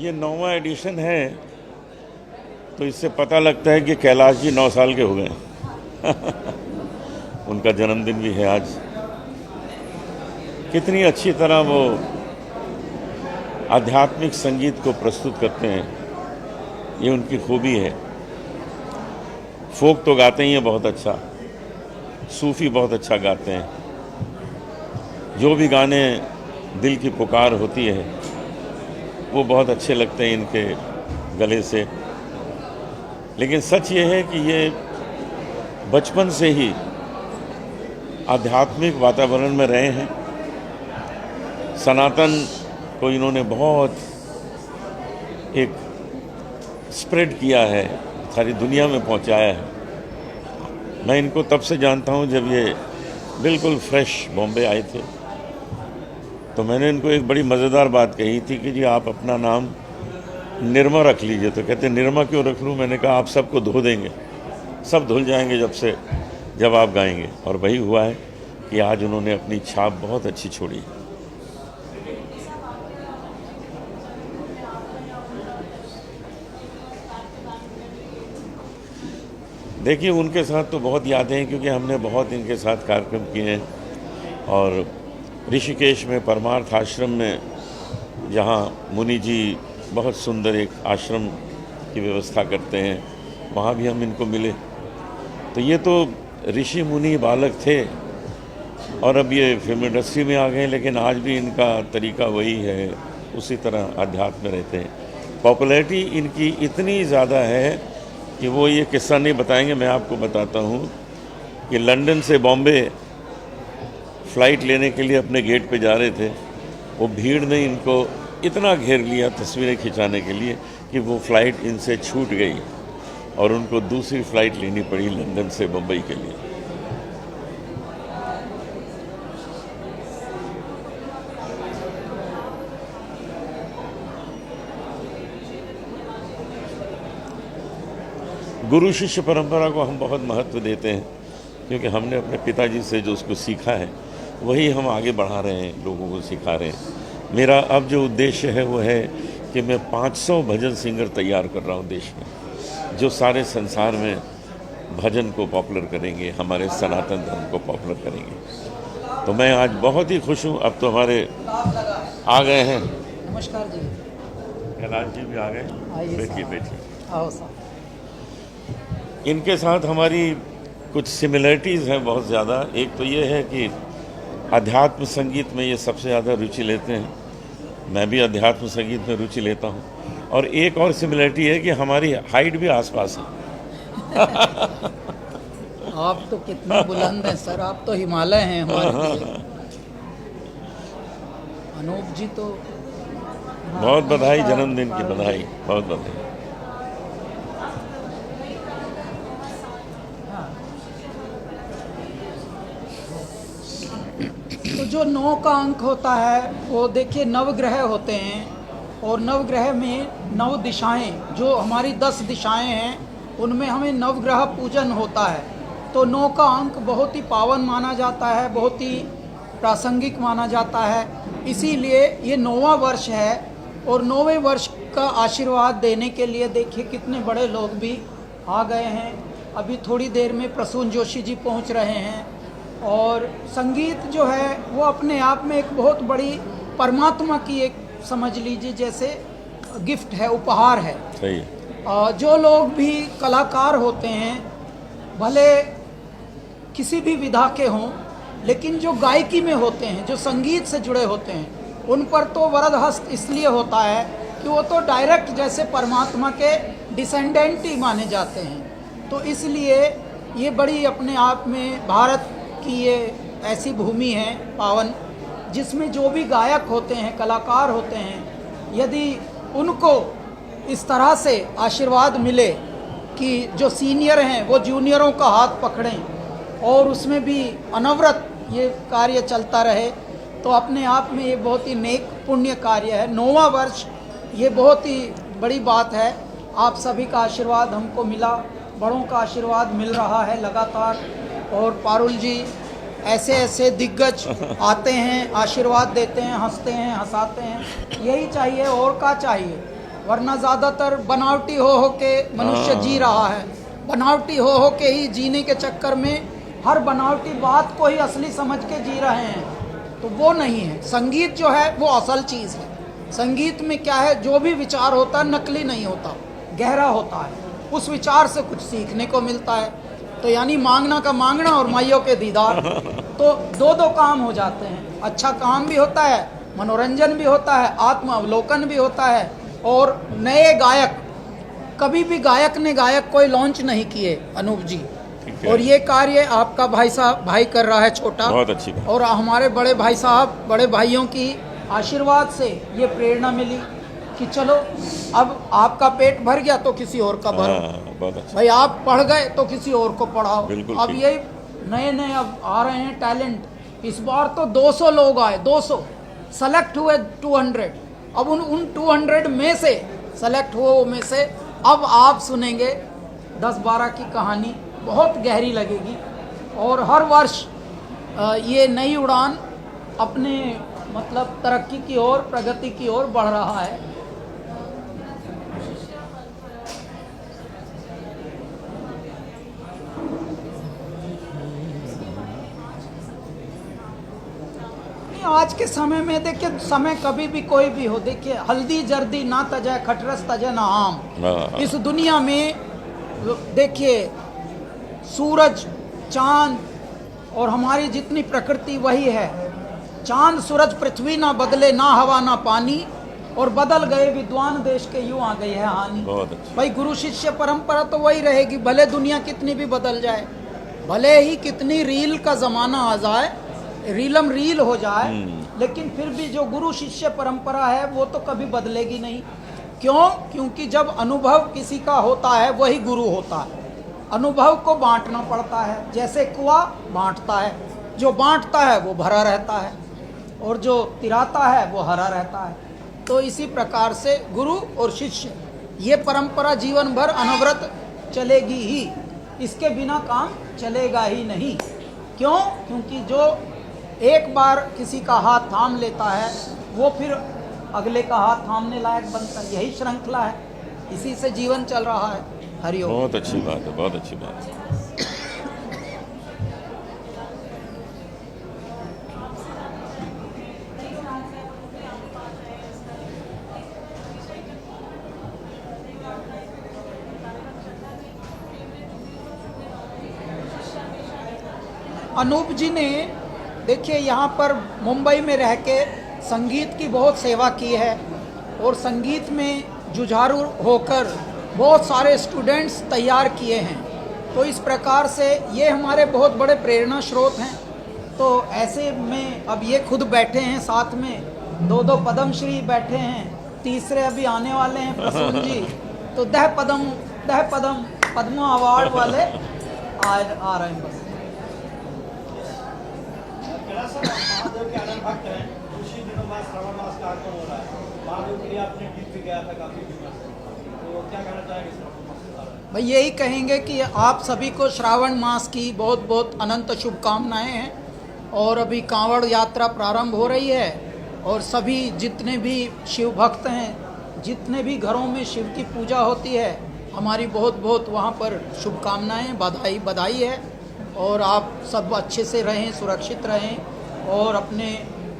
ये 9वां एडिशन है, तो इससे पता लगता है कि कैलाश जी 9 साल के हो गए। उनका जन्मदिन भी है आज। कितनी अच्छी तरह वो आध्यात्मिक संगीत को प्रस्तुत करते हैं, ये उनकी खूबी है। फोक तो गाते ही हैं बहुत अच्छा, सूफी बहुत अच्छा गाते हैं। जो भी गाने दिल की पुकार होती है वो बहुत अच्छे लगते हैं इनके गले से। लेकिन सच ये है कि ये बचपन से ही आध्यात्मिक वातावरण में रहे हैं। सनातन को इन्होंने बहुत एक स्प्रेड किया है, सारी दुनिया में पहुंचाया है। मैं इनको तब से जानता हूं जब ये बिल्कुल फ्रेश बॉम्बे आए थे, तो मैंने इनको एक बड़ी मज़ेदार बात कही थी कि जी आप अपना नाम निर्मा रख लीजिए। तो कहते निर्मा क्यों रख लूँ? मैंने कहा आप सबको धो देंगे, सब धुल जाएंगे जब आप गाएंगे। और वही हुआ है कि आज उन्होंने अपनी छाप बहुत अच्छी छोड़ी। देखिए, उनके साथ तो बहुत यादें हैं, क्योंकि हमने बहुत इनके साथ कार्यक्रम किए हैं। और ऋषिकेश में परमार्थ आश्रम में, जहाँ मुनि जी बहुत सुंदर एक आश्रम की व्यवस्था करते हैं, वहाँ भी हम इनको मिले। तो ये तो ऋषि मुनि बालक थे और अब ये फिल्म इंडस्ट्री में आ गए, लेकिन आज भी इनका तरीका वही है, उसी तरह अध्यात्म में रहते हैं। पॉपुलैरिटी इनकी इतनी ज़्यादा है कि वो ये किस्सा नहीं बताएंगे, मैं आपको बताता हूँ कि लंदन से बॉम्बे फ़्लाइट लेने के लिए अपने गेट पे जा रहे थे, वो भीड़ ने इनको इतना घेर लिया तस्वीरें खिंचाने के लिए कि वो फ़्लाइट इनसे छूट गई और उनको दूसरी फ़्लाइट लेनी पड़ी लंदन से बम्बई के लिए। गुरु शिष्य परंपरा को हम बहुत महत्व देते हैं, क्योंकि हमने अपने पिताजी से जो उसको सीखा है वही हम आगे बढ़ा रहे हैं, लोगों को सिखा रहे हैं। मेरा अब जो उद्देश्य है वो है कि मैं 500 भजन सिंगर तैयार कर रहा हूँ देश में, जो सारे संसार में भजन को पॉपुलर करेंगे, हमारे सनातन धर्म को पॉपुलर करेंगे। तो मैं आज बहुत ही खुश हूँ। अब तो हमारे आ गए हैं। नमस्कार जी। कैलाश जी भी आ गए। बैठिए। आओ साहब। इनके साथ हमारी कुछ सिमिलरिटीज़ हैं बहुत ज़्यादा। एक तो ये है कि अध्यात्म संगीत में ये सबसे ज़्यादा रुचि लेते हैं, मैं भी अध्यात्म संगीत में रुचि लेता हूँ। और एक और सिमिलरिटी है कि हमारी हाइट भी आसपास है। आप तो कितने बुलंद हैं सर, आप तो हिमालय हैं हमारे लिए। अनूप जी तो बहुत बधाई, जन्मदिन की बधाई, बहुत बधाई। तो जो 9 का अंक होता है वो देखिए नवग्रह होते हैं, और नवग्रह में 9 दिशाएं, जो हमारी 10 दिशाएं हैं उनमें हमें नवग्रह पूजन होता है। तो 9 का अंक बहुत ही पावन माना जाता है, बहुत ही प्रासंगिक माना जाता है। इसीलिए ये 9वां वर्ष है, और 9वें वर्ष का आशीर्वाद देने के लिए देखिए कितने बड़े लोग भी आ गए हैं। अभी थोड़ी देर में प्रसून जोशी जी पहुंच रहे हैं। और संगीत जो है वो अपने आप में एक बहुत बड़ी परमात्मा की एक, समझ लीजिए जैसे गिफ्ट है, उपहार है। सही है। जो लोग भी कलाकार होते हैं, भले किसी भी विधा के हों, लेकिन जो गायकी में होते हैं, जो संगीत से जुड़े होते हैं, उन पर तो वरद हस्त इसलिए होता है कि वो तो डायरेक्ट जैसे परमात्मा के डिसेंडेंट ही माने जाते हैं। तो इसलिए ये बड़ी अपने आप में भारत कि ये ऐसी भूमि है पावन, जिसमें जो भी गायक होते हैं, कलाकार होते हैं, यदि उनको इस तरह से आशीर्वाद मिले कि जो सीनियर हैं वो जूनियरों का हाथ पकड़ें और उसमें भी अनवरत ये कार्य चलता रहे, तो अपने आप में ये बहुत ही नेक पुण्य कार्य है। 9वां वर्ष ये बहुत ही बड़ी बात है। आप सभी का आशीर्वाद हमको मिला, बड़ों का आशीर्वाद मिल रहा है लगातार। और पारुल जी ऐसे ऐसे दिग्गज आते हैं, आशीर्वाद देते हैं, हंसते हैं, हंसाते हैं। यही चाहिए, और क्या चाहिए। वरना ज़्यादातर बनावटी हो के मनुष्य जी रहा है, बनावटी हो के ही जीने के चक्कर में हर बनावटी बात को ही असली समझ के जी रहे हैं, तो वो नहीं है। संगीत जो है वो असल चीज़ है। संगीत में क्या है, जो भी विचार होता है नकली नहीं होता, गहरा होता है, उस विचार से कुछ सीखने को मिलता है। तो यानी मांगना का मांगना और माइयों के दीदार, तो दो काम हो जाते हैं। अच्छा काम भी होता है, मनोरंजन भी होता है, आत्म अवलोकन भी होता है। और नए गायक, कभी भी गायक ने गायक कोई लॉन्च नहीं किए अनूप जी, और ये कार्य आपका भाई कर रहा है छोटा, बहुत अच्छी बात। और हमारे बड़े भाई साहब, बड़े भाइयों की आशीर्वाद से ये प्रेरणा मिली कि चलो अब आपका पेट भर गया तो किसी और का भरो। बहुत अच्छा भाई आप पढ़ गए तो किसी और को पढ़ाओ। बिल्कुल अब ठीक। ये नए अब आ रहे हैं टैलेंट। इस बार तो 200 लोग आए, 200 सेलेक्ट हुए 200। अब उन 200 में से सेलेक्ट हुए में से अब आप सुनेंगे 10-12 की कहानी, बहुत गहरी लगेगी। और हर वर्ष ये नई उड़ान अपने मतलब तरक्की की ओर, प्रगति की ओर बढ़ रहा है। आज के समय में देखिए, समय कभी भी कोई भी हो, देखिए हल्दी जर्दी ना तजे, खटरस तजे ना आम। इस दुनिया में देखिए सूरज, चांद और हमारी जितनी प्रकृति वही है। चांद सूरज पृथ्वी ना बदले, ना हवा ना पानी, और बदल गए विद्वान देश के, यूं आ गई है हानि। भाई गुरु शिष्य परंपरा तो वही रहेगी, भले दुनिया कितनी भी बदल जाए, भले ही कितनी रील का जमाना आ जाए, रीलम रील हो जाए, लेकिन फिर भी जो गुरु शिष्य परंपरा है वो तो कभी बदलेगी नहीं। क्यों? क्योंकि जब अनुभव किसी का होता है वही गुरु होता है। अनुभव को बांटना पड़ता है, जैसे कुआं बांटता है, जो बांटता है वो भरा रहता है और जो तिराता है वो हरा रहता है। तो इसी प्रकार से गुरु और शिष्य, ये परंपरा जीवन भर अनवरत चलेगी ही, इसके बिना काम चलेगा ही नहीं। क्यों? क्योंकि जो एक बार किसी का हाथ थाम लेता है वो फिर अगले का हाथ थामने लायक बनता है। यही श्रृंखला है, इसी से जीवन चल रहा है। हरिओम। बहुत अच्छी बात है, बहुत अच्छी बात है। अनूप जी ने देखिए यहाँ पर मुंबई में रह के संगीत की बहुत सेवा की है, और संगीत में जुझारू होकर बहुत सारे स्टूडेंट्स तैयार किए हैं। तो इस प्रकार से ये हमारे बहुत बड़े प्रेरणा स्रोत हैं। तो ऐसे में अब ये खुद बैठे हैं साथ में, 2 पद्मश्री बैठे हैं, तीसरे अभी आने वाले हैं प्रसून जी, तो 10 पद्म अवार्ड वाले आ रहे हैं। बस महादेव के आनंद भक्त हैं, कुछ ही दिनों बाद श्रावण मास का आगमन हो रहा है। महादेव के लिए आपने गीत भी गाया था काफी फेमस, तो क्या कहना चाहेंगे श्रावण मास के बारे में? भाई यही कहेंगे कि आप सभी को श्रावण मास की बहुत बहुत अनंत शुभकामनाएं हैं। और अभी कांवड़ यात्रा प्रारंभ हो रही है, और सभी जितने भी शिव भक्त हैं, जितने भी घरों में शिव की पूजा होती है, हमारी बहुत बहुत वहाँ पर शुभकामनाएं, बधाई है। और आप सब अच्छे से रहें, सुरक्षित रहें और अपने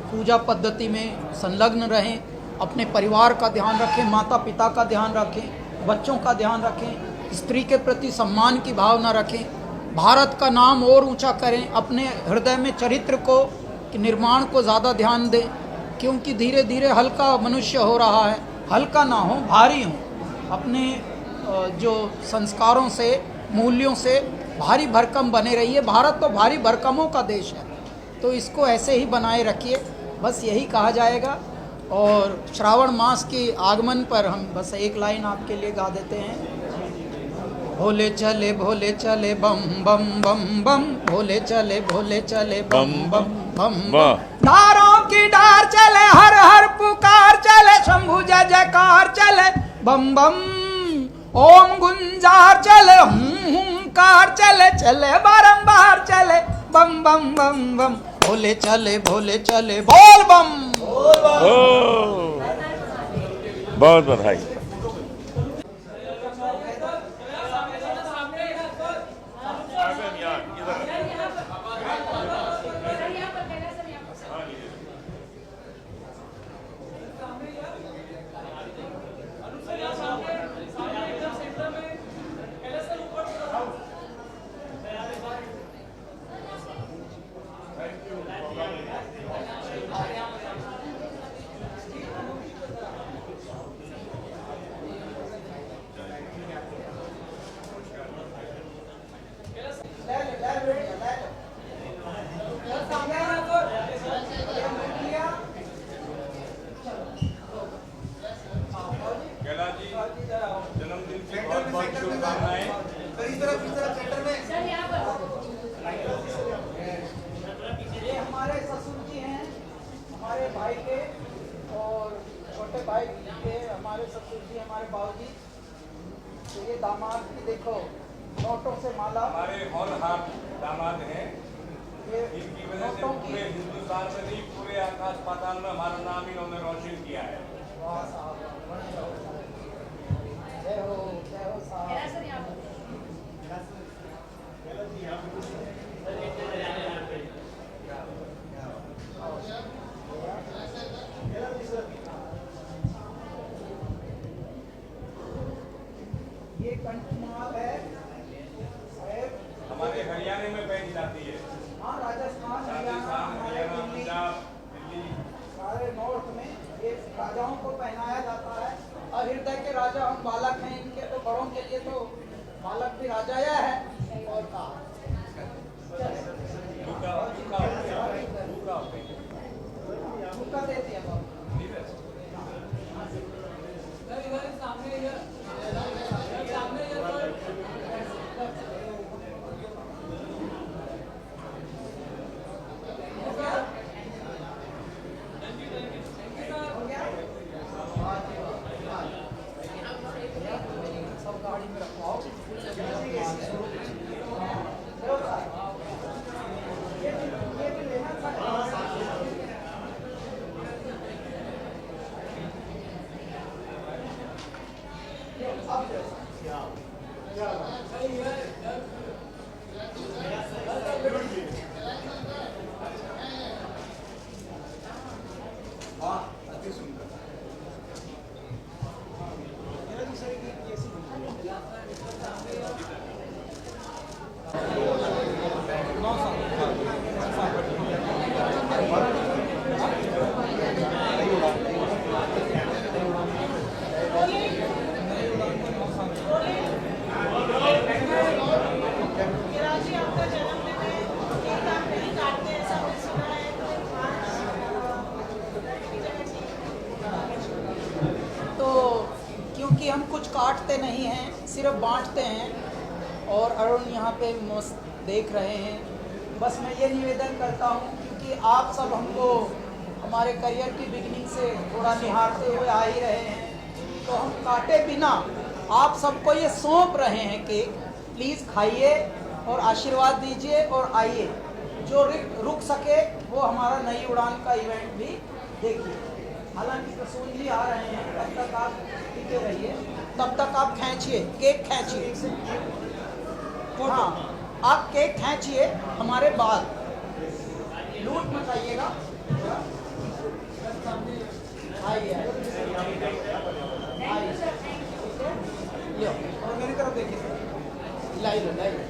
पूजा पद्धति में संलग्न रहें, अपने परिवार का ध्यान रखें, माता पिता का ध्यान रखें, बच्चों का ध्यान रखें, स्त्री के प्रति सम्मान की भावना रखें, भारत का नाम और ऊंचा करें, अपने हृदय में चरित्र को निर्माण को ज़्यादा ध्यान दें, क्योंकि धीरे धीरे हल्का मनुष्य हो रहा है। हल्का ना हो, भारी हो, अपने जो संस्कारों से, मूल्यों से भारी भरकम बने रहिए। भारत तो भारी भरकमों का देश है, तो इसको ऐसे ही बनाए रखिए, बस यही कहा जाएगा। और श्रावण मास के आगमन पर हम बस एक लाइन आपके लिए गा देते हैं। भोले चले बम बम बम बम, भोले चले बम बम बम बम, डारों की डार चले, हर हर पुकार चले, शंभु जय जयकार चले, बम बम ओम गुंजार चले, कार चले चले बारंबार चले, बम बम बम बम, भोले चले बोल बम। बहुत बधाई। बहुत शुभकामनाएं। ये हमारे ससुर जी हैं, हमारे भाई के और छोटे भाई के हमारे ससुर जी, हमारे बाबूजी। तो ये दामाद की देखो नोटों से माला, हमारे होनहार दामाद हैं, ये इनकी वजह से नोटों की पूरे हिंदुस्तान में नहीं, पूरे आकाश पाताल में हमारा नाम इन्होंने रोशन किया है। वाह साहब, जय हो साहब। ये कंठमाल है साहब, हमारे हरियाणा में पहनी जाती है, हाँ राजस्थान, हरियाणा, राजस्थान, हमारे हरियाणा, दिल्ली, पंजाब, दिल्ली। सारे नॉर्थ में ये राजाओं को पहनाया जाता है। और हृदय के राजा हम बालक हैं इनके, तो बड़ों के लिए तो बालक भी राजा या है और का झुका देती है बाबू। सब गाड़ी में रखवाओ। ये भी लेना था। तो क्योंकि हम कुछ काटते नहीं हैं, सिर्फ बांटते हैं, और अरुण यहाँ पे मस्त देख रहे हैं। बस मैं ये निवेदन करता हूँ, क्योंकि आप सब हमको हमारे करियर की बिगनिंग से थोड़ा निहारते हुए आ ही रहे हैं, तो हम काटे बिना आप सबको ये सौंप रहे हैं केक। प्लीज़ खाइए और आशीर्वाद दीजिए और आइए। जो रुक सके वो हमारा नई उड़ान का इवेंट भी देखिए। हालांकि रसूल जी आ रहे हैं, तब तक आप टिके रहिए, तब तक आप खींचिए, केक खींचिए। हाँ, आप केक खींचिए, हमारे बाल लूट मचाइएगा। आइए और मेरी तरफ देखिए, लाई लो लाई लो।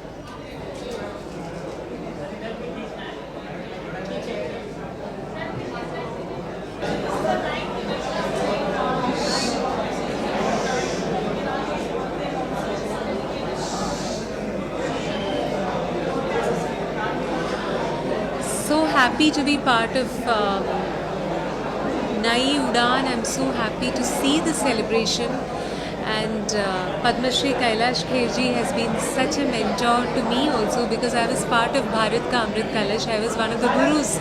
So happy to be part of Nai Udan. I'm so happy to see the celebration, and Padma Shri Kailash Kherji has been such a mentor to me also, because I was part of Bharat Ka Amrit Kalash. I was one of the gurus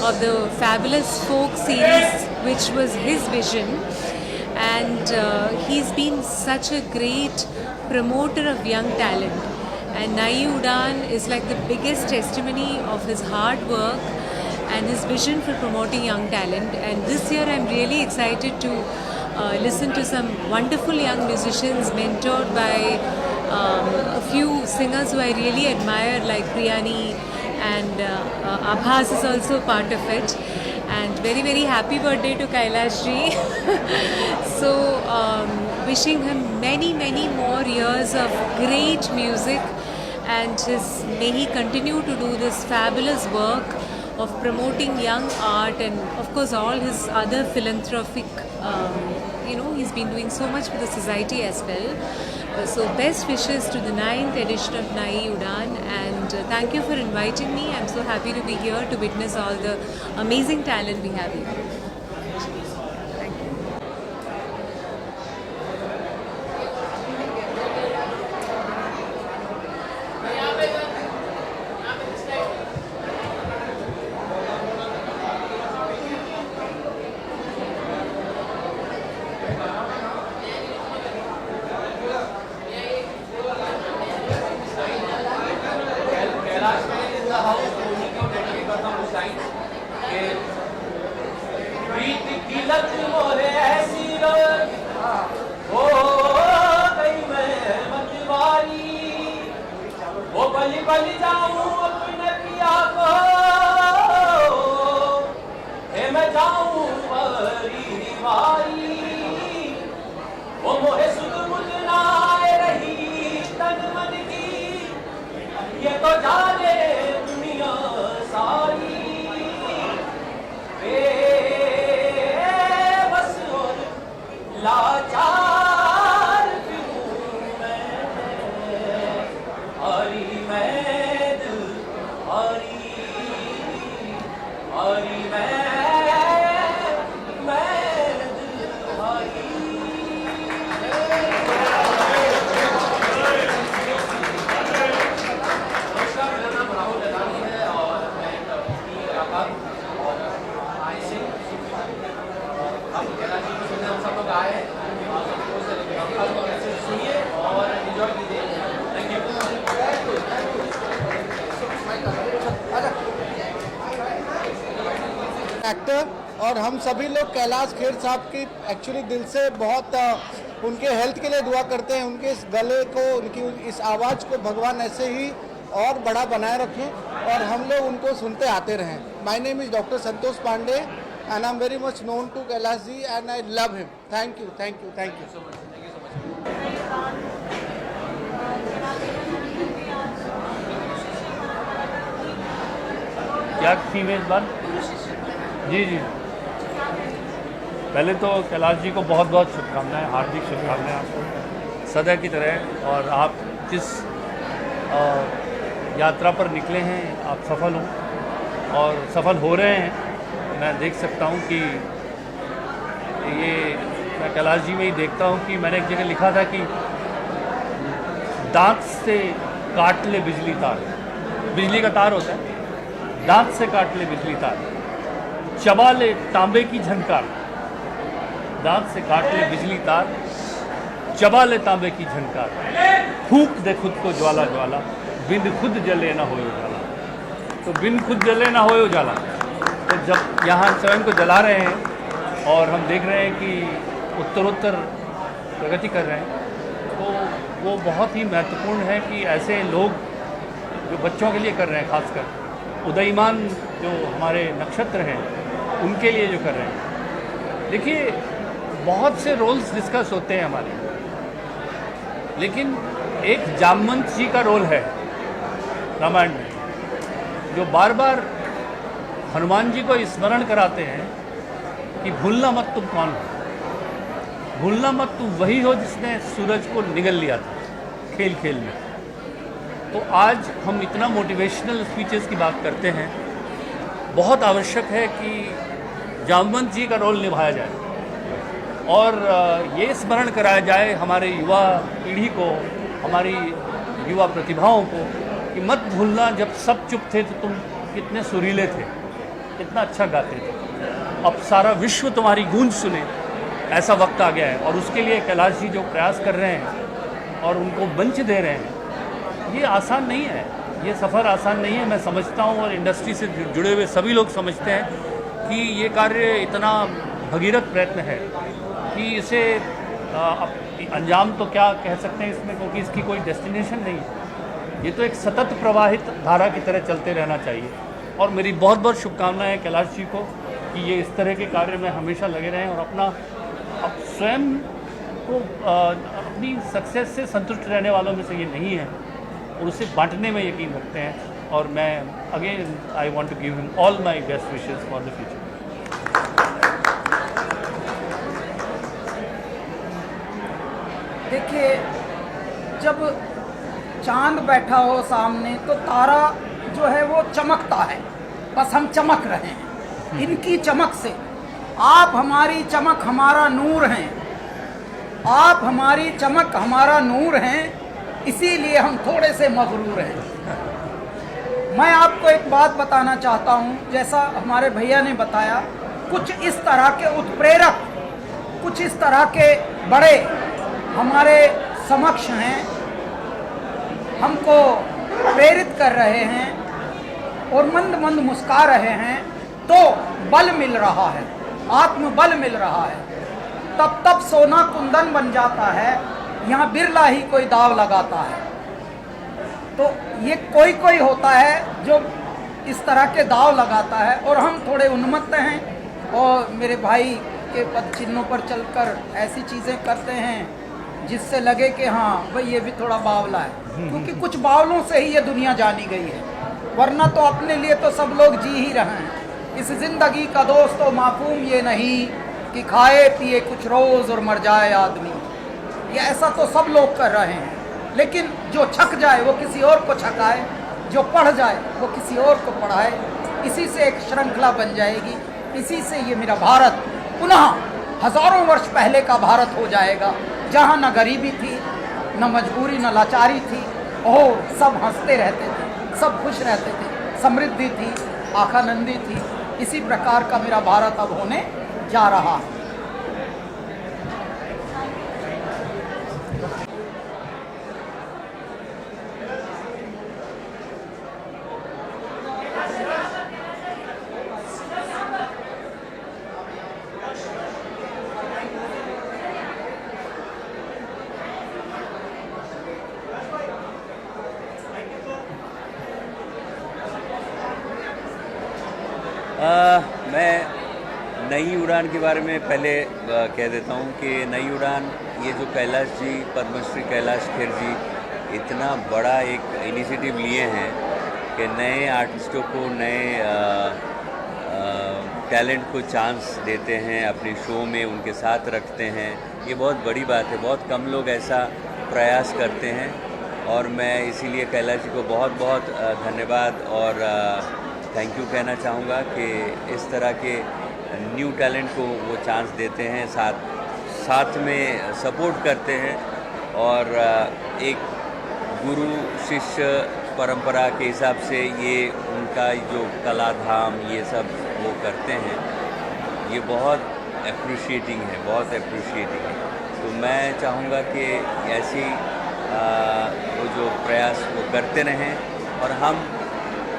of the fabulous folk series, which was his vision, and he's been such a great promoter of young talent. And Nai Udan is like the biggest testimony of his hard work and his vision for promoting young talent. And this year I'm really excited to listen to some wonderful young musicians mentored by a few singers who I really admire, like Priyani, and Abhas is also part of it. And very, very happy birthday to Kailash ji. So wishing him many, many more years of great music, and may he continue to do this fabulous work of promoting young art, and of course all his other philanthropic, he's been doing so much for the society as well. So best wishes to the 9th edition of Nai Udan, and thank you for inviting me. I'm so happy to be here to witness all the amazing talent we have here. Thank you. Actor, और हम सभी लोग कैलाश खेर साहब की actually दिल से बहुत उनके हेल्थ के लिए दुआ करते हैं। उनके इस गले को, उनकी इस आवाज़ को भगवान ऐसे ही और बड़ा बनाए रखें और हम लोग उनको सुनते आते रहें। My name is doctor Santosh Pande and I am very much known to Kailash ji and I love him. Thank you, thank you, thank you so much. क्या थी मेज़बान? जी जी, पहले तो कैलाश जी को बहुत बहुत शुभकामनाएं, हार्दिक शुभकामनाएं आपको सदा की तरह। और आप जिस यात्रा पर निकले हैं आप सफल हों और सफल हो रहे हैं। मैं देख सकता हूं कि ये, मैं कैलाश जी में ही देखता हूं कि मैंने एक जगह लिखा था कि दांत से काट ले बिजली तार, बिजली का तार होता है, दांत से काट ले बिजली तार, चबा ले तांबे की झनकार, दांत से काट ले बिजली तार, चबा ले तांबे की झनकार, फूंक दे खुद को ज्वाला ज्वाला, बिन खुद जले ना होए उजाला। तो बिन खुद जले ना होए उजाला, तो जब यहाँ स्वयं को जला रहे हैं और हम देख रहे हैं कि उत्तरोत्तर प्रगति कर रहे हैं, तो वो बहुत ही महत्वपूर्ण है कि ऐसे लोग जो बच्चों के लिए कर रहे हैं, खासकर उदयमान जो हमारे नक्षत्र हैं उनके लिए जो कर रहे हैं। देखिए, बहुत से रोल्स डिस्कस होते हैं हमारे, लेकिन एक जामवंत जी का रोल है रामायण में, जो बार बार हनुमान जी को स्मरण कराते हैं कि भूलना मत तुम कौन हो, भूलना मत तुम वही हो जिसने सूरज को निगल लिया था खेल खेल में। तो आज हम इतना मोटिवेशनल स्पीचेस की बात करते हैं, बहुत आवश्यक है कि जामवंत जी का रोल निभाया जाए और ये स्मरण कराया जाए हमारे युवा पीढ़ी को, हमारी युवा प्रतिभाओं को, कि मत भूलना जब सब चुप थे तो तुम कितने सुरीले थे, कितना अच्छा गाते थे, अब सारा विश्व तुम्हारी गूंज सुने, ऐसा वक्त आ गया है। और उसके लिए कैलाश जी जो प्रयास कर रहे हैं और उनको मंच दे रहे हैं, ये आसान नहीं है, ये सफ़र आसान नहीं है। मैं समझता हूँ और इंडस्ट्री से जुड़े हुए सभी लोग समझते हैं कि ये कार्य इतना भगीरथ प्रयत्न है कि इसे अंजाम तो क्या कह सकते हैं इसमें, क्योंकि इसकी कोई डेस्टिनेशन नहीं है। ये तो एक सतत प्रवाहित धारा की तरह चलते रहना चाहिए। और मेरी बहुत बहुत शुभकामनाएं कैलाश जी को कि ये इस तरह के कार्य में हमेशा लगे रहें और अपना स्वयं को अपनी सक्सेस से संतुष्ट रहने वालों में से ये नहीं है और उसे बांटने में यकीन रखते हैं। और मैं again I want to give him all my best wishes for the future. देखिए, जब चांद बैठा हो सामने तो तारा जो है वो चमकता है, बस हम चमक रहे हैं इनकी चमक से। आप हमारी चमक हमारा नूर हैं, आप हमारी चमक हमारा नूर हैं, इसीलिए हम थोड़े से मगरूर हैं। मैं आपको एक बात बताना चाहता हूं, जैसा हमारे भैया ने बताया, कुछ इस तरह के उत्प्रेरक, कुछ इस तरह के बड़े हमारे समक्ष हैं, हमको प्रेरित कर रहे हैं और मंद मंद मुस्कुरा रहे हैं, तो बल मिल रहा है, आत्मबल मिल रहा है। तब तब सोना कुंदन बन जाता है, यहाँ बिरला ही कोई दाव लगाता है। तो ये कोई कोई होता है जो इस तरह के दाव लगाता है और हम थोड़े उन्मत्त हैं और मेरे भाई के पद चिन्हों पर चलकर ऐसी चीज़ें करते हैं जिससे लगे कि हाँ भाई ये भी थोड़ा बावला है, क्योंकि कुछ बावलों से ही ये दुनिया जानी गई है, वरना तो अपने लिए तो सब लोग जी ही रहे हैं। इस ज़िंदगी का दोस्तों माफूम ये नहीं कि खाए पिए कुछ रोज़ और मर जाए आदमी, ये ऐसा तो सब लोग कर रहे हैं। लेकिन जो छक जाए वो किसी और को छकाए, जो पढ़ जाए वो किसी और को पढ़ाए, इसी से एक श्रृंखला बन जाएगी, इसी से ये मेरा भारत पुनः हज़ारों वर्ष पहले का भारत हो जाएगा, जहाँ न गरीबी थी, न मजबूरी, न लाचारी थी और सब हंसते रहते थे, सब खुश रहते थे, समृद्धि थी, आखानंदी थी। इसी प्रकार का मेरा भारत अब होने जा रहा है। मैं नई उड़ान के बारे में पहले कह देता हूँ कि नई उड़ान, ये जो कैलाश जी, पद्मश्री कैलाश खेर जी इतना बड़ा एक इनिशिएटिव लिए हैं कि नए आर्टिस्टों को, नए टैलेंट को चांस देते हैं, अपने शो में उनके साथ रखते हैं। ये बहुत बड़ी बात है, बहुत कम लोग ऐसा प्रयास करते हैं और मैं इसीलिए कैलाश जी को बहुत बहुत धन्यवाद और थैंक यू कहना चाहूँगा कि इस तरह के न्यू टैलेंट को वो चांस देते हैं, साथ में सपोर्ट करते हैं और एक गुरु शिष्य परंपरा के हिसाब से ये उनका जो कला धाम ये सब वो करते हैं, ये बहुत एप्रिशिएटिंग है, बहुत एप्रिशिएटिंग है। तो मैं चाहूँगा कि ऐसी वो जो प्रयास वो करते रहें और हम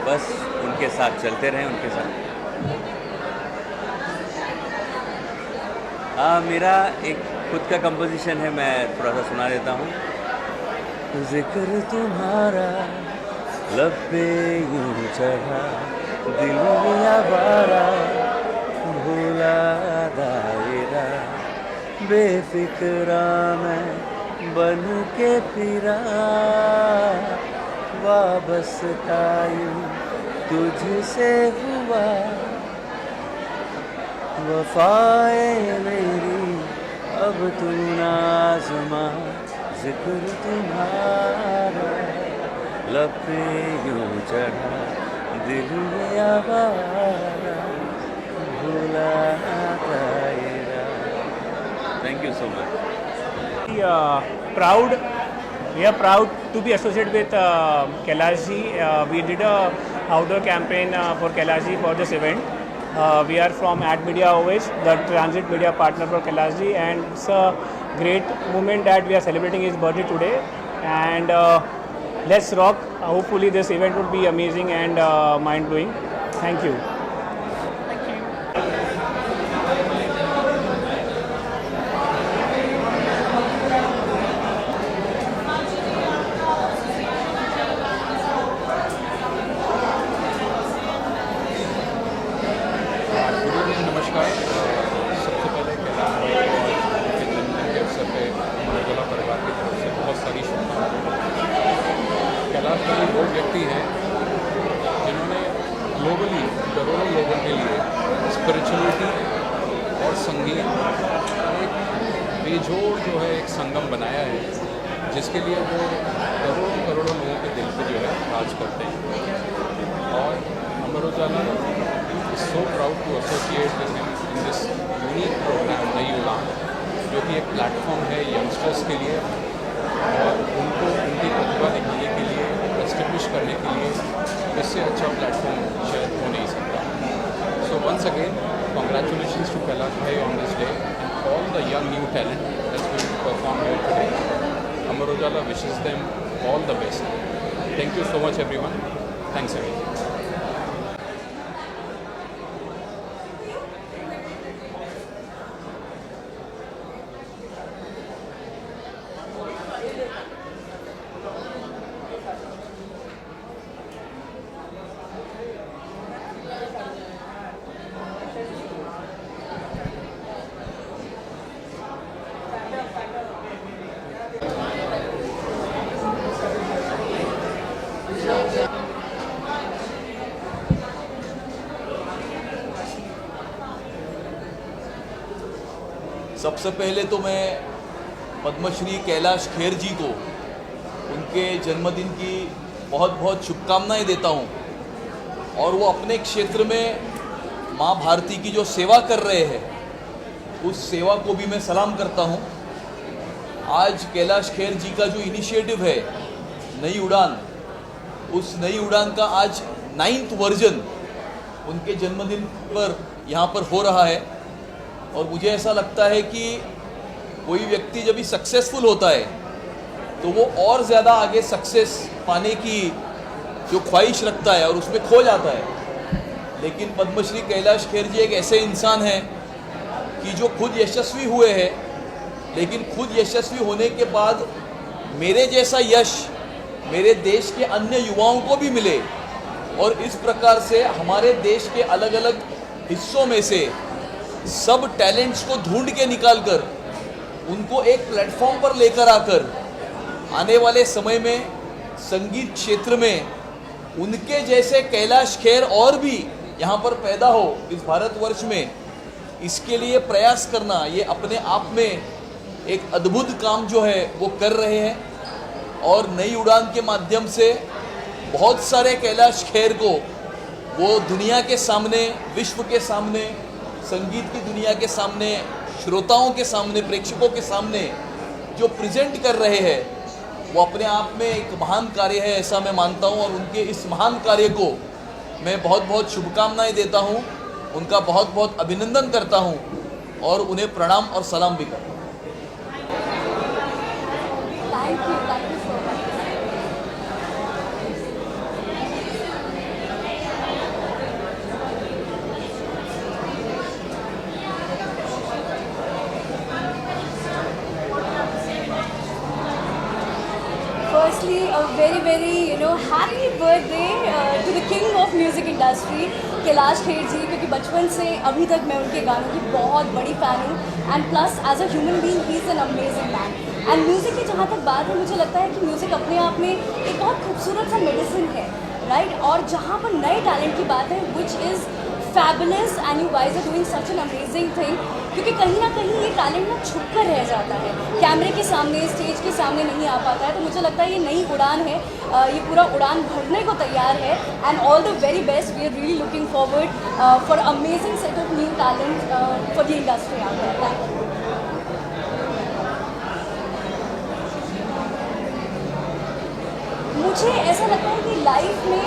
बस उनके साथ चलते रहें, उनके साथ। मेरा एक खुद का कंपोजिशन है, मैं थोड़ा सा सुना देता हूँ। जिक्र तुम्हारा लब पे यूं चढ़ा, दिल में आवारा भूला दायरा, बेफिक्रा मैं बन के फिरा, वाबस्ता यूं तुझसे हुआ, वफाए मेरी अब तू नाज़मा, जिक्र तुम्हारा लब पे यूं चढ़ा, दिल में आवारा भूला दायरा। Thank you so much. We are proud to be associated with Kailash ji. We did a outdoor campaign for Kailash ji for this event. We are from Ad Media always, the transit media partner for Kailash ji, and it's a great moment that we are celebrating his birthday today. And let's rock. Hopefully this event would be amazing and mind-blowing. Thank you. नमस्कार। सबसे पहले कैलाश भाई को उनके जन्मदिन के अवसर पे अमरोजला परिवार की तरफ से बहुत सारी शुभकामनाएं। कैलाश भाई वो व्यक्ति हैं जिन्होंने ग्लोबली करोड़ों लोगों के लिए स्पिरिचुअलिटी और संगीत एक बेजोड़ जो है एक संगम बनाया है, जिसके लिए वो करोड़ों लोगों के दिल पे जो है राज करते हैं। और Amar Ujala is so proud to associate with him in this unique program नई उड़ान, जो कि एक प्लेटफॉर्म है यंगस्टर्स के लिए और उनको उनकी प्रतिभा दिखाने के लिए, एस्टेब्लिश करने के लिए इससे अच्छा प्लेटफॉर्म शायद हो नहीं सकता। So once again congratulations to Kailash bhai on this day and all the young new talent that's going to perform here today. Amar Ujala wishes them all the best. Thank you so much everyone. Thanks again. सबसे पहले तो मैं पद्मश्री कैलाश खेर जी को उनके जन्मदिन की बहुत बहुत शुभकामनाएं देता हूं और वो अपने क्षेत्र में माँ भारती की जो सेवा कर रहे हैं उस सेवा को भी मैं सलाम करता हूं। आज कैलाश खेर जी का जो इनिशिएटिव है नई उड़ान, उस नई उड़ान का आज 9th वर्जन उनके जन्मदिन पर यहाँ पर हो रहा है और मुझे ऐसा लगता है कि कोई व्यक्ति जब भी सक्सेसफुल होता है तो वो और ज़्यादा आगे सक्सेस पाने की जो ख्वाहिश रखता है और उसमें खो जाता है। लेकिन पद्मश्री कैलाश खेर जी एक ऐसे इंसान हैं कि जो खुद यशस्वी हुए हैं, लेकिन खुद यशस्वी होने के बाद मेरे जैसा यश मेरे देश के अन्य युवाओं को भी मिले और इस प्रकार से हमारे देश के अलग अलग हिस्सों में से सब टैलेंट्स को ढूंढ के निकाल कर उनको एक प्लेटफॉर्म पर लेकर आकर आने वाले समय में संगीत क्षेत्र में उनके जैसे कैलाश खेर और भी यहाँ पर पैदा हो इस भारतवर्ष में, इसके लिए प्रयास करना ये अपने आप में एक अद्भुत काम जो है वो कर रहे हैं। और नई उड़ान के माध्यम से बहुत सारे कैलाश खेर को वो दुनिया के सामने, विश्व के सामने, संगीत की दुनिया के सामने, श्रोताओं के सामने, प्रेक्षकों के सामने जो प्रेजेंट कर रहे हैं वो अपने आप में एक महान कार्य है, ऐसा मैं मानता हूँ। और उनके इस महान कार्य को मैं बहुत बहुत शुभकामनाएं देता हूँ, उनका बहुत बहुत अभिनंदन करता हूँ और उन्हें प्रणाम और सलाम भी करता हूँ। Thank you so much. Firstly, a very happy birthday to the king of music industry, Kailash Kher जी, क्योंकि बचपन से अभी तक मैं उनके गानों की बहुत बड़ी फ़ैन हूँ। And plus as a human being he is an amazing man. And music की जहाँ तक बात है, मुझे लगता है कि म्यूज़िक अपने आप में एक बहुत खूबसूरत सा मेडिसिन है, राइट। और जहाँ पर नए टैलेंट की बात है, which is fabulous and you guys are doing such an amazing thing, क्योंकि कहीं ना कहीं ये टैलेंट ना छुप कर रह जाता है, कैमरे के सामने, स्टेज के सामने नहीं आ पाता है। तो मुझे लगता है ये नई उड़ान है, ये पूरा उड़ान भरने को तैयार है। And all the very best, we are really looking forward for amazing set of new talent for the industry out there. Thank you. मुझे ऐसा लगता है कि लाइफ में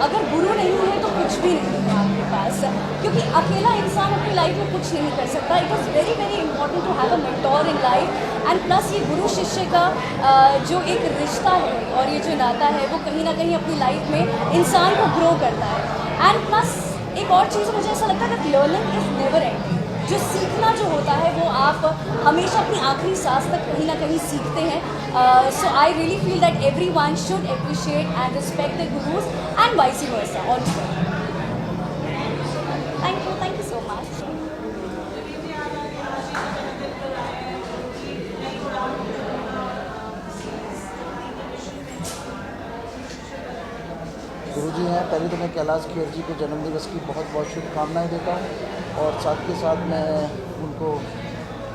अगर गुरु नहीं है तो कुछ भी नहीं है आपके पास, क्योंकि अकेला इंसान अपनी लाइफ में कुछ नहीं कर सकता। It is very very important to have a mentor in life. And plus ये गुरु शिष्य का जो एक रिश्ता है और ये जो नाता है, वो कहीं ना कहीं अपनी लाइफ में इंसान को ग्रो करता है। एंड प्लस एक और चीज़ मुझे ऐसा लगता है कि लर्निंग इज़ नेवर एंडिंग। जो सीखना जो होता है वो आप हमेशा अपनी आखिरी सांस तक कहीं ना कहीं सीखते हैं। So I really feel that everyone should appreciate and respect the gurus and vice versa also. Thank you so much. गुरुजी हैं, पहले तो मैं कैलाश खेर जी के जन्मदिवस की बहुत बहुत शुभकामनाएं देता हूं और साथ के साथ मैं उनको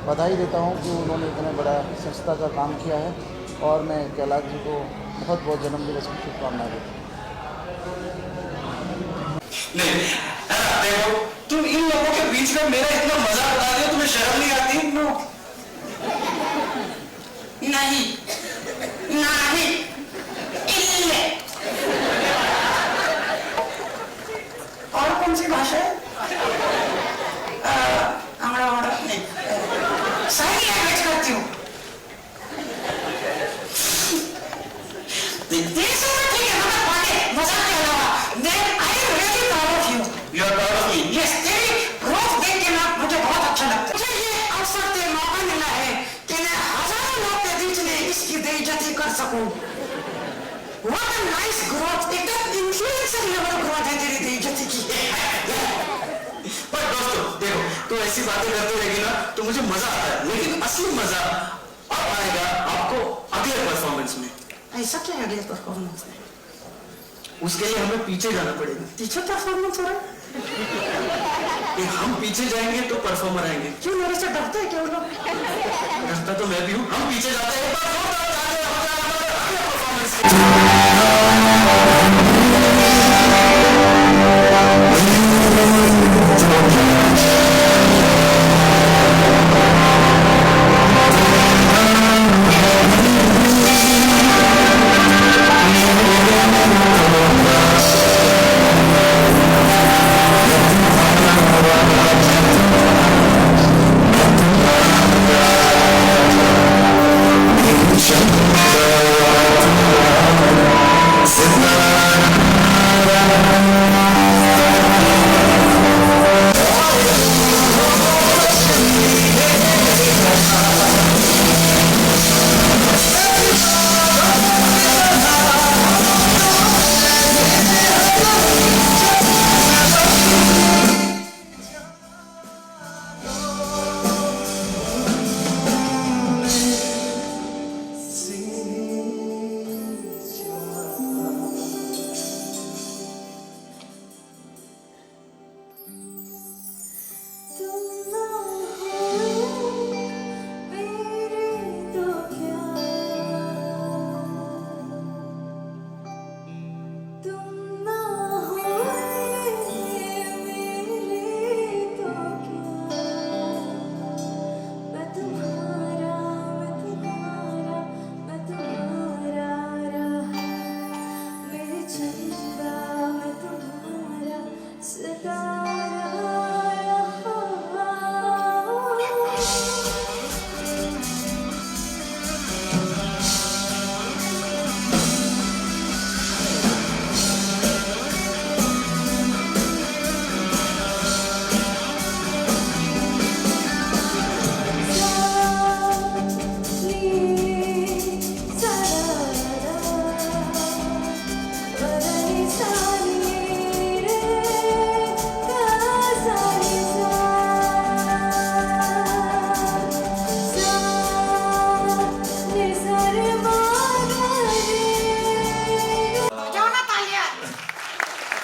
बधाई देता हूं कि उन्होंने इतना बड़ा संस्था का काम किया है और मैं कैलाश जी को बहुत बहुत जन्मदिवस की शुभकामनाएं देता हूं। तुम इन लोगों के बीच में मेरा इतना मजाक उड़ा रहे हो, तुम्हें शर्म नहीं आती? नो नहीं नहीं और कौन सी भाषा है? नहीं, सारी लैंग्वेज करती हूँ। मजाक के अलावा मुझे बहुत अच्छा लगता है। मुझे ये अवसर से मौका मिला है कि मैं हजारों लोग के बीच में इसकी बेइज्जती कर सकूं। What a nice growth, एकदम इन्फ्लुएंसर लेवल ग्रोथ है तेरी बेइज्जती की। पर दोस्तों देखो, तो ऐसी बातें करते रहेगी ना तो मुझे मजा आता है, लेकिन असली मजा अब आएगा आपको अगले परफॉर्मेंस में। ऐसा क्या है अगले परफॉर्मेंस में? उसके लिए हमें पीछे जाना पड़ेगा। पीछे परफॉर्मेंस हो रहा है? हम पीछे जाएंगे तो परफॉर्मर आएंगे। क्यों, मेरे से डरते हैं क्या लोग? डरता तो मैं भी हूँ। हम पीछे जाते हैं, Shut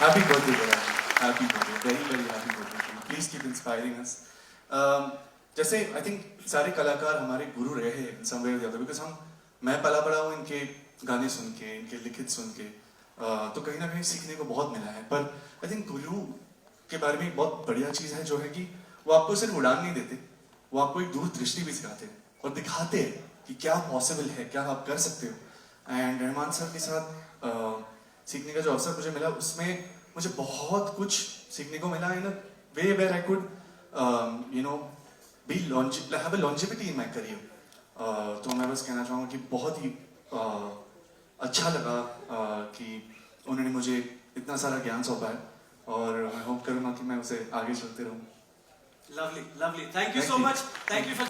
Happy birthday, Gaurav. Happy birthday. Very, very happy birthday. Please keep inspiring us. जैसे I think सारे कलाकार हमारे गुरु रहे हैं in some way or the other because मैं पला बड़ा हूँ इनके गाने सुन के, इनके लिखित सुन के, तो कहीं ना कहीं सीखने को बहुत मिला है. पर I think गुरु के बारे में एक बहुत बढ़िया चीज़ है जो है कि वो आपको सिर्फ उड़ान नहीं देते, वो आपको एक दूरदृष्टि भी सिखाते हैं और दिखाते हैं कि क्या पॉसिबल है, क्या आप कर सकते हो. एंड रहमान साहब के साथ सीखने का जो अवसर मुझे मिला उसमें मुझे बहुत कुछ सीखने को मिला in a way where I could have a longevity in my career. तो मैं बस कहना चाहूँगा कि बहुत ही अच्छा लगा कि उन्होंने मुझे इतना सारा ज्ञान सौंपा है और मैं होप करूँगा कि मैं उसे आगे चलते रहूँ. Lovely lovely, thank you so much. Thank you for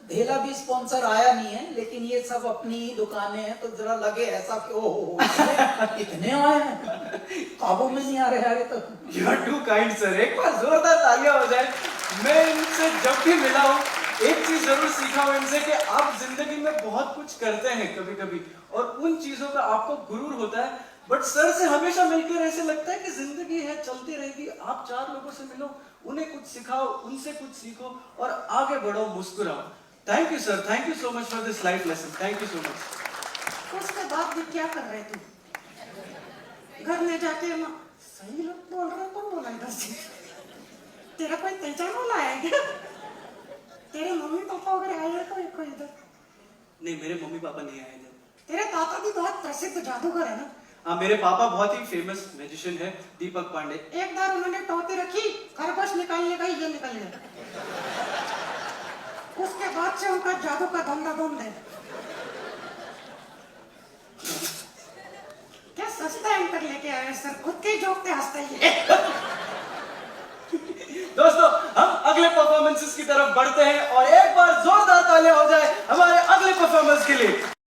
ढेला भी स्पॉन्सर आया नहीं है, लेकिन ये सब अपनी दुकानें हैं तो जरा लगे ऐसा कि ओहो इतने आए हैं, काबू में नहीं आ रहे हैं. तो you are too kind sir. एक बार जोरदार तालियां हो जाए. मैं इनसे जब भी मिला हूँ एक चीज जरूर सीखा हूँ इनसे कि आप जिंदगी में बहुत कुछ करते हैं कभी कभी और उन चीजों का आपको गुरूर होता है. बट सर से हमेशा मिलकर ऐसे लगता है कि जिंदगी है, चलती रहेगी. आप 4 लोगों से मिलो, उन्हें कुछ सिखाओ, उनसे कुछ सीखो और आगे बढ़ो, मुस्कुराओ. Thank you sir. Thank you so much for this life lesson. Thank you so much. उसके बाद भी क्या कर रहे थे? घर में जाके ना सही लोग बोल रहे, कौन बोला इधर से? तेरा कोई पहचान वाला है क्या? तेरे मम्मी पापा वगैरह आए हैं कोई इधर? नहीं, मेरे मम्मी पापा नहीं आए थे. तेरे ताता भी बहुत प्रसिद्ध जादूगर है ना? हाँ, मेरे पापा बहुत ही फेमस मैजिशियन है, दीपक पांडे. एक बार उन्होंने टोपी रखी, खरगोश निकालने का ये निकल गया. उसके बाद से उनका जादू का धंधा बंद है. क्या सस्ता एंकर लेके आए सर, खुद के जोक पे हंसते ही. दोस्तों, हम अगले परफॉर्मेंसेस की तरफ बढ़ते हैं और एक बार जोरदार तालियां हो जाए हमारे अगले परफॉर्मेंस के लिए.